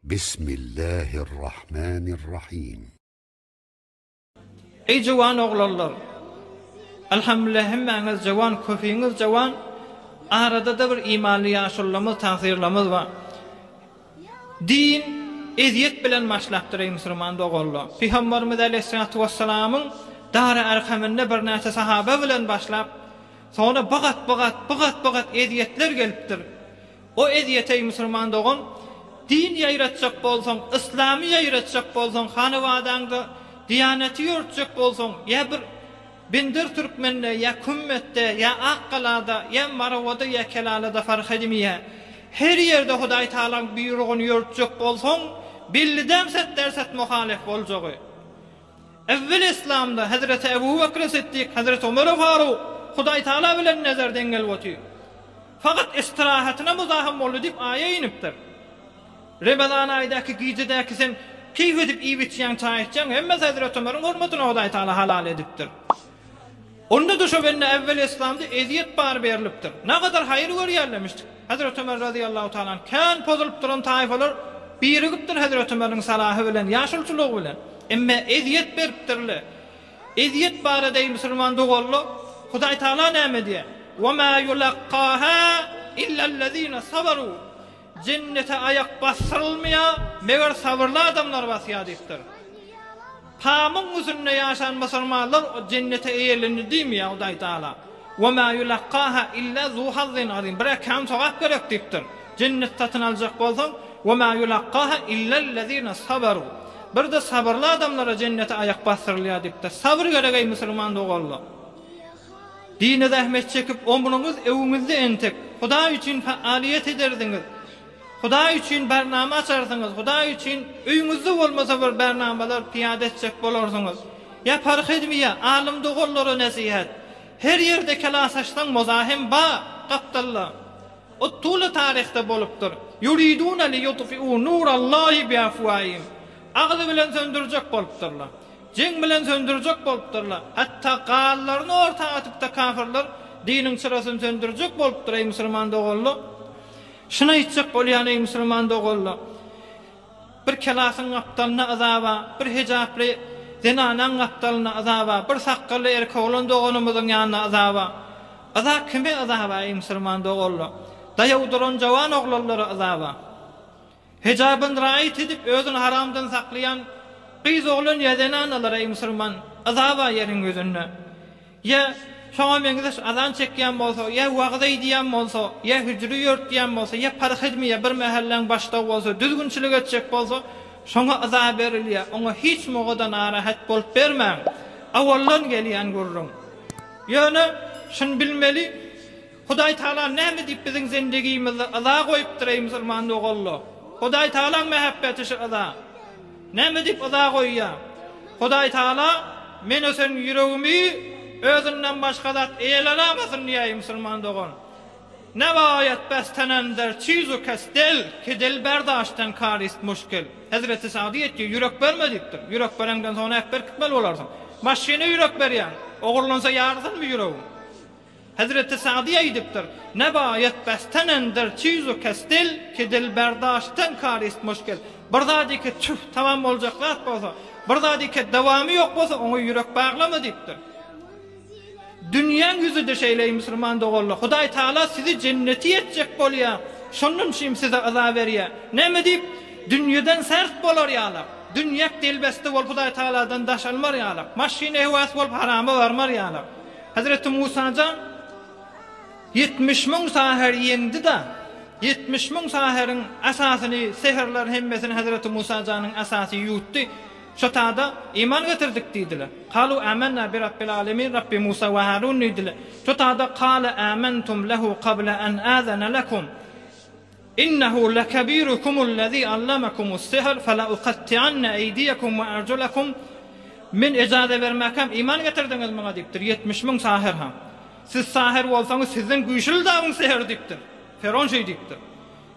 Bismillahirrahmanirrahim. Ey jawan oglallar, elhamdülillah hemmeňiz jawan, köpüňiz jawan, arada da bir imanly ýaşullamyz, taňsirlamyz bar. Din eziyet bilen başlapdyr ey musulman dogallar. Peygamberimiz aleyhissalatu vesselamyň dara arkamynda bir näçe sahaba bilen başlap, sonra bagat eziyetler gelipdir. O eziyet ey musulman dogan, din ýaýratjak bolsaň, islamy ýaýratjak bolsaň, hanawadaňda diyaneti ýörtjek bolsaň, ýa bir bindir türkmende, ýa kümmette, ýa Akkалада, ýa Marawada, ýa Kelalada fark edmeýär. Her ýerde Hudaý Taalaň buýrugyny ýörtjek bolsaň, billidem setdersat muhalif boljagy. Evvel İslamda Hazreti Ebu Bekir Siddik, Hazreti Ömer Faruq Hudaý Taala bilen nezerden gelýär. Fakat istirahatına muzahim boldy dip aýa inipdir. Ramazan aýdaky gijidäki sen keyf edip iýitýän taýetjäň hemme Hazreti Ömer'iň hormatyna Hudaý Taala halal edipdir. Onda da şu benne evvel İslamda eziyet bar berilipdir. Ne kadar hayır görýärlemişdik. Hazreti Ömer radıyallahu taala kan pozulup duran taýfalar birigipdir Hazreti Ömer'iň salahy bilen, ýaşulçylygy bilen. Emme eziyet beripdirler. Eziyet barada musulman dogallar Hudaý Taala näme diýär? "Wa ma yulaqqaha illa allazina sabaru." Cennete ayak bastırılmaya meğer sabırlı adamlar basya deyipdir. Pamın üzerine yaşayan musulmanlar o cennete eğilenir değil mi ya Hudaý Taala? وَمَا يُلَقَّاهَا إِلَّا ذُو حَظٍّ عَظِيمٍ. Bırak kam sogak gerek deyipdir. Cennet tatını alacak bolsaň وَمَا يُلَقَّاهَا إِلَّا الَّذِينَ صَبَرُوا. Bir de sabırlı adamlara cennete ayak bastırılýar deyipdir. Sabır gerek ey musulman dogallar. Dine zahmet çekip omruňyz ewiňizde entek. Hudaý üçin faaliýet ederdiňiz. Hudaý üçin bernama açarsyňyz, Hudaý üçin öýüňizde bolmasa bir bernamalar piýada etjek bolarsyňyz. Ya fark edmeýär, alim dogallara nasihat. Her ýerde kelasaşdan muzahim ba, gapdallar. O tula taryhda bolupdyr. Yuriduna li yutfi'u nurallahi bi afwahihim. Agly bilen söndürjek bolupdyrlar. Jeň bilen söndürjek bolupdyrlar. Hatta gallaryny ortaga atyp da kafirler diniň çyrasyny söndürjek bolupdyr ey musulman dogallar. Şuna ýetjek bolýan ey musulman dogallar. Bir kelasyň aptalyna azaba, bir hijaply zenanaň aptalyna azaba, bir sakkaly erkegler doganymyzyň ýanyna azaba. Azap kime azaba ey musulman dogallar? Daýaw duran jawan oglanlara azaba. Hijabyn raýat edip özüni haramdan saklayan gyz oglan ýa-zenanalar ey musulman azaba ýeriň gözünde. Ya şoňa meňze azan çekýän bolsa, ýa wagda diýen bolsa, ýa hüjri ýörtýän bolsa, ýa parh edmeýär bir mähelläň başda bolsa, düzgünçilik etjek bolsa, şoňa azap berilýär. Oňa hiç mogada narahat bolup bermäň. Awallan gelýän görüň. Ýöne şun bilmeli, Hudaý Taala näme diýip biziň zindegimizi azap goýupdyr ey musulman dogallar. Hudaý Taalaň mehabbeti şu azap. Näme diýip azap goýýar? Hudaý Taala men ösen ýüregimi özünden başga zat eýelenemesin diýär musulman dogan. Nevaýat bestenender çizu kesdel ki dil berdaşdan karist müşkil. Hazreti Sa'di etdi ýürek bermedikdir. Ýürek berenden soňra äkber kitmel bolarsyň. Maşyny ýürek berýän, ogurlansa ýardyňmy ýüregim? Hazreti Sa'di aýdypdyr. Nevaýat bestenender çizu kesdel ki dil berdaşdan karist müşkil. Bir zady ki tamam boljak zat bolsa, bir zady ki dawamy ýok bolsa, oňa ýürek baglama diýipdir. Dünýäň yüzüde şeýleýi musulman dogallar. Hudaý Taala sizi cenneti etjek bolýar. Şonun üçin size azap berýär. Näme diýip dünýeden sert bolar ýalar. Dünýäk delbeste bolup Hudaý Taaladan daşalmar ýalar. Maşyny hewas bolup harama barmar ýalar. Hazreti Musajan 70 000 saher ýeňdi da 70 000 saherin asasyny seherler hemmesini Hazreti Musajanyň asasy ýutdy. Şotada iman getirdik diýdiler. Qalu amanna bi rabbil alamin rabbi Musa we Harun diýdiler. Şotada qala amantum lahu qabla an azana lakum innahu lakabirukum allazi allamakumus sihr fala uqatti'anna aydiyakum wa arjulakum min ijaza bermäkem iman getirdiňiz maňa diýipdir 70 000 saher ha. Siz saher bolsaňyz sizin güýçli dagyň seher diýipdir. Feron şey diýipdir.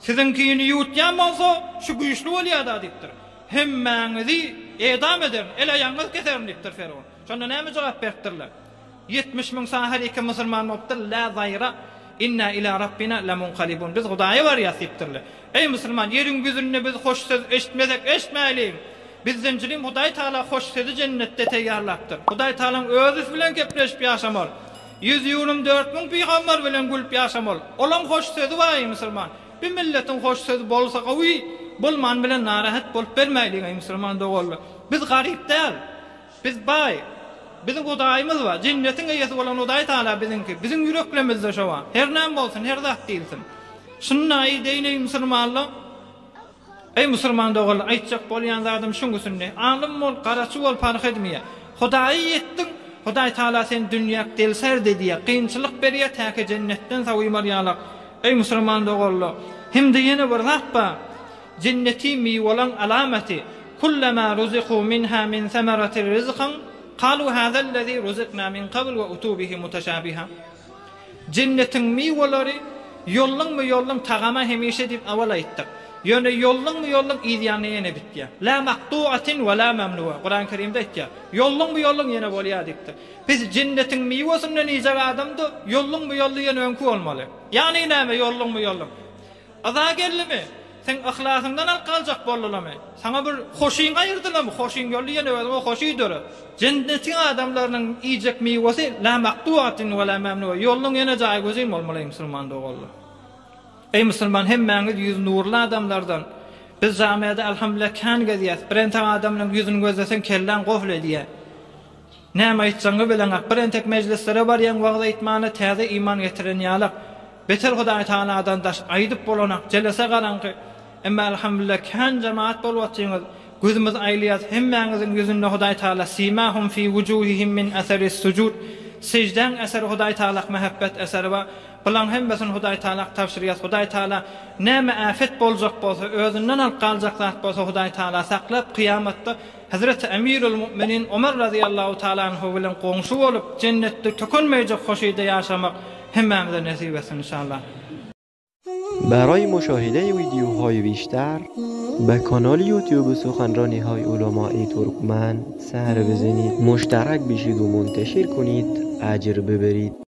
Sizin kiyini ýutýan bolsa şu güýçli bolýar da diýipdir. Hemmäňizi edam eder, ele ýalňyz keserin diýipdir Feron. Şonda näme jogap beripdirler? 70 000 saher iki musulman bopdyr, la zayra inna ila rabbina lamunqalibun. Biz Hudaýa var ýasypdyrlar. Ey musulman, ýeriň güzünde biz hoş söz eşitmezek eşitmäýlik. Biz zincirim Hudaý Taala hoş sözü cennetde teýýarlapdyr. Hudaý Taalaň özü bilen gepleşip ýaşamal. 124 000 peýgamber bilen gülüp ýaşamal. Olaň hoş sözü var musulman. Bir milletin hoş sözü bolsa gawy, bolman bilen narahat bolup bermäýlik ey musulman dogully. Biz garyp däl. Biz bay. Bizim Hudaýymyz var. Cennetin eýesi bolan Hudaý Taala bizinki. Bizim yüreklerimizde şo var. Her näme bolsun, her zat diýilsin. Şunna aýdyň musulmanlar. Ey musulman dogul aýtjak bolýan zadym şuňgusunny. Alim bol, garaçy bol fark etmeýär. Hudaýy etdiň. Hudaý Taala sen dünýäk delser dediýär. Kynçylyk berýär täke cennetden sawyýmar ýalak. Ey musulman dogul. Hemde ýene bir zat bar. Cenneti miwalan alamati. Kullama ruziqu minha min thamarati rizqan qalu hadha alladhi ruziqna min qabl wa utubihi mutashabiha. Cennetin miwalary yollan tagama hemişe dip awal aýtdyk. Ýöne yollan ýyzyany ýene bitýär. La maqtu'atin wa la mamnu'a. Kur'an-ı Kerimde aýtýar. Yollan ýene bolýar dipdi. Biz cennetin miwasyndan ýyjak adamdy yollan ýene öňkü bolmaly. Ýani näme yollan? Aza gelimi? Sen ahlasyňdan alqaljak bolalamy. Sana bir hoşyň aýyrdylamy? Hoşyň ýolly ýene o hoşydyr. Cennetin adamlarynyň ýyjak miwasy la maqtu'atin wa la mamnu'a. Yollan ýene jaý gözüm bolmaly musulman dogully. Ey musulman, hemmäňiz ýüz nurly adamlardan. Biz jamiýede alhamdulillah kan gezýäs. Birente adamyň ýüzüni gözlesen kellen goful edýär. Näme aýtsaňy bilen birente mejlislere barýan wagda aýtmany täze iman getiren ýalak. Beter Hudaý Taaladan daş aýdyp bolanak jelese garanky. Emma alhamdulillah kan jemaat bolýatçyňyz. Gözümiz aýlýar, hemmäňiziň ýüzünde Hudaý Taala simahum fi wujuhihim min asaris sujud. Secden eseri Hudaý Taala mehabbet eseri var. Bulan hemmesin Hudaý Taala tavsiýat. Hudaý Taala näme afet boljak bolsa, özünden alqaljak zat bolsa Hudaý Taala saklap kıyamatda Hazreti Emirul Müminin Ömer radıyallahu taala anhu bilen goňşy bolup cennetde tökülmeyjek hoşyda ýaşamak hemmämize nasip etsin inşallah. برای مشاهده ویدیوهای بیشتر به کانال یوتیوب سخنرانی های علمای ترکمن سر بزنید، مشترک بشید و منتشر کنید، اجر ببرید.